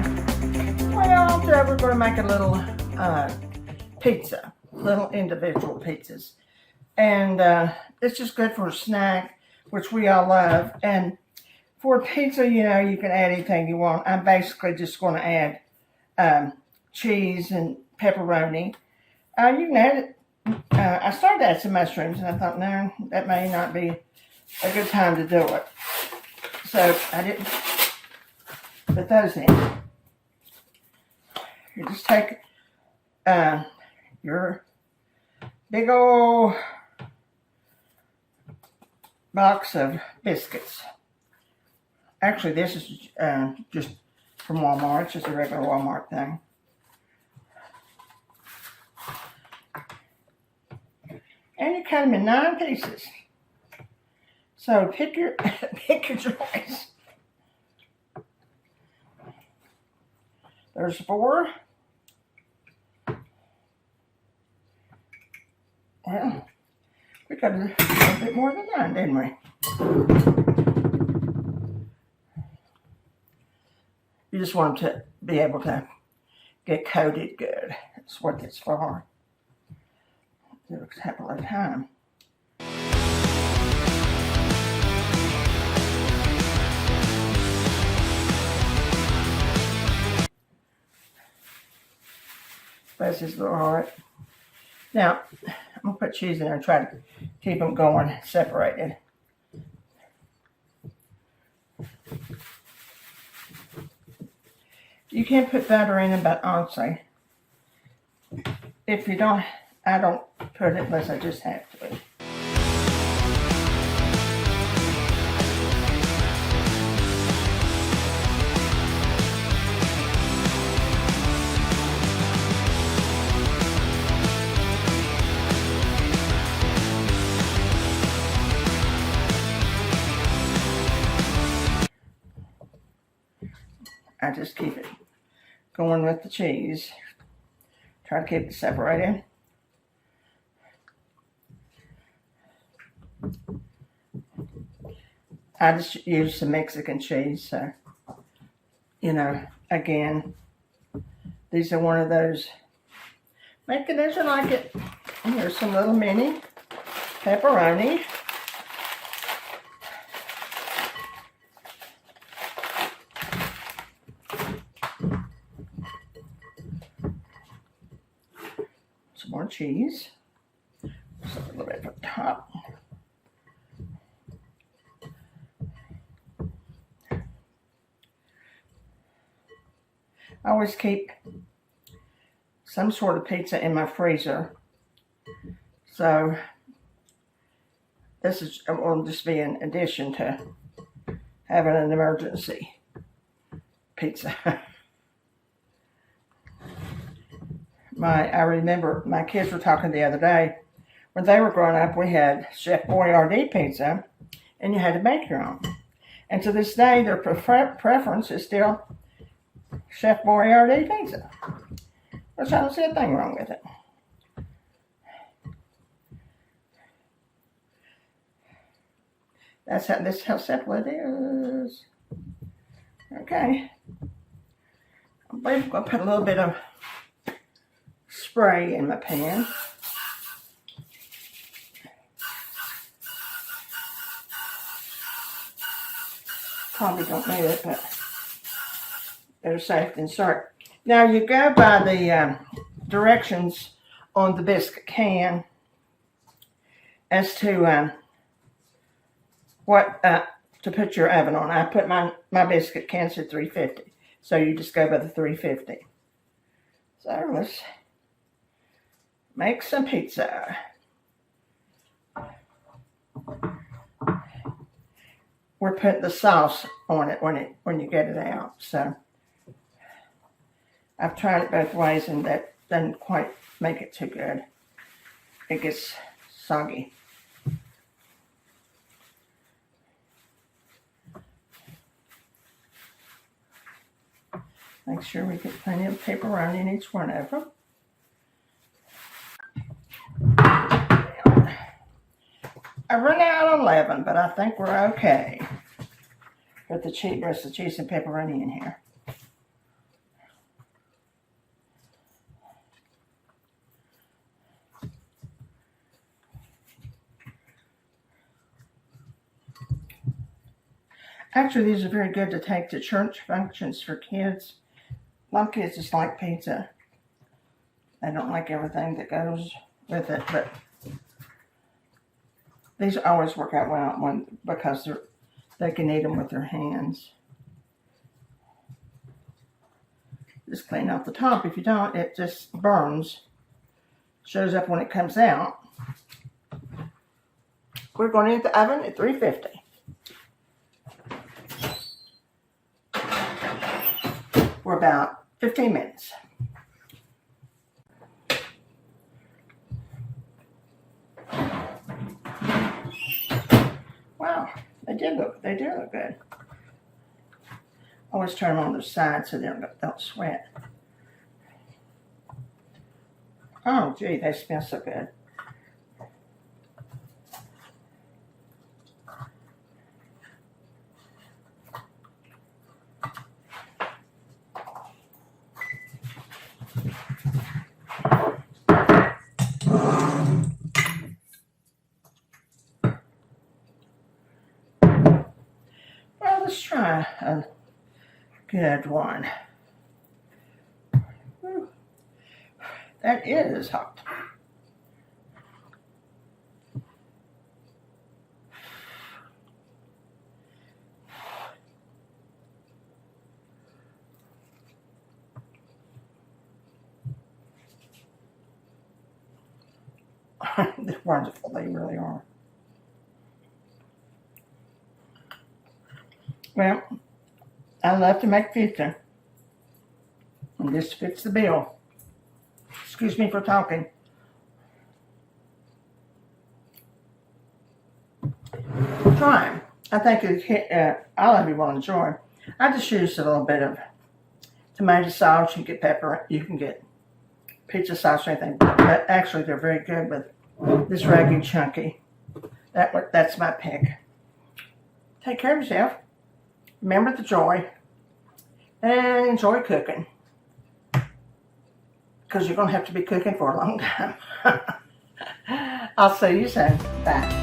Gagajoy. Well, today we're going to make a little pizza, little individual pizzas. And it's just good for a snack, which we all love. And for pizza, you know, you can add anything you want. I'm basically just going to add cheese and pepperoni. You can add it. I started to add some mushrooms, and I thought, no, that may not be a good time to do it. So I didn't put those in. You just take your big old box of biscuits. Actually, this is just from Walmart. It's just a regular Walmart thing. And you cut them in 9 pieces. So pick your choice. There's 4. Well, we cut a little bit more than 9, didn't we? You just want them to be able to get coated good. That's what it's for. It looks a lot of time. Bless his little heart. Now, I'm going to put cheese in there and try to keep them going separated. You can put butter in them, but honestly, if you don't, I don't put it unless I just have to. I just keep it going with the cheese. Try to keep it separated. I just use some Mexican cheese, so, you know, again, these are one of those, make it as you like it. And here's some little mini pepperoni. Some more cheese. Just a little bit from the top. I always keep some sort of pizza in my freezer. So this will just be an addition to having an emergency pizza. I remember my kids were talking the other day, when they were growing up, we had Chef Boyardee pizza, and you had to make your own. And to this day, their preference is still Chef Boyardee pizza, which I don't see a thing wrong with it. This is how simple it is. Okay. I believe I'm going to put a little bit of spray in my pan. Probably don't need it, but better safe than sorry. Now you go by the directions on the biscuit can as to what to put your oven on. I put my biscuit cans at 350, so you just go by the 350. So let's make some pizza. We're putting the sauce on it when you get it out. So I've tried it both ways, and that doesn't quite make it too good. It gets soggy. Make sure we get plenty of pepperoni in each one of them. I run out on 11, but I think we're okay. Put the rest of the cheese and pepperoni in here. Actually, these are very good to take to church functions for kids. A lot of kids just like pizza. They don't like everything that goes with it, but these always work out well because they can eat them with their hands. Just clean off the top. If you don't, it just burns. Shows up when it comes out. We're going into the oven at 350. For about 15 minutes. Wow, they do look good. Always turn them on the side so they don't sweat. Oh, gee, they smell so good. Well, let's try a good one. Whew. That is hot. They're wonderful, they really are. Well, I love to make pizza. And this fits the bill. Excuse me for talking. Try 'em. I think all of you will enjoy. I just used a little bit of tomato sauce. You can get pepper. You can get pizza sauce or anything. But actually, they're very good with this Ragu Chunky. That's my pick. Take care of yourself. Remember the joy. And enjoy cooking. Because you're going to have to be cooking for a long time. I'll see you soon. Bye.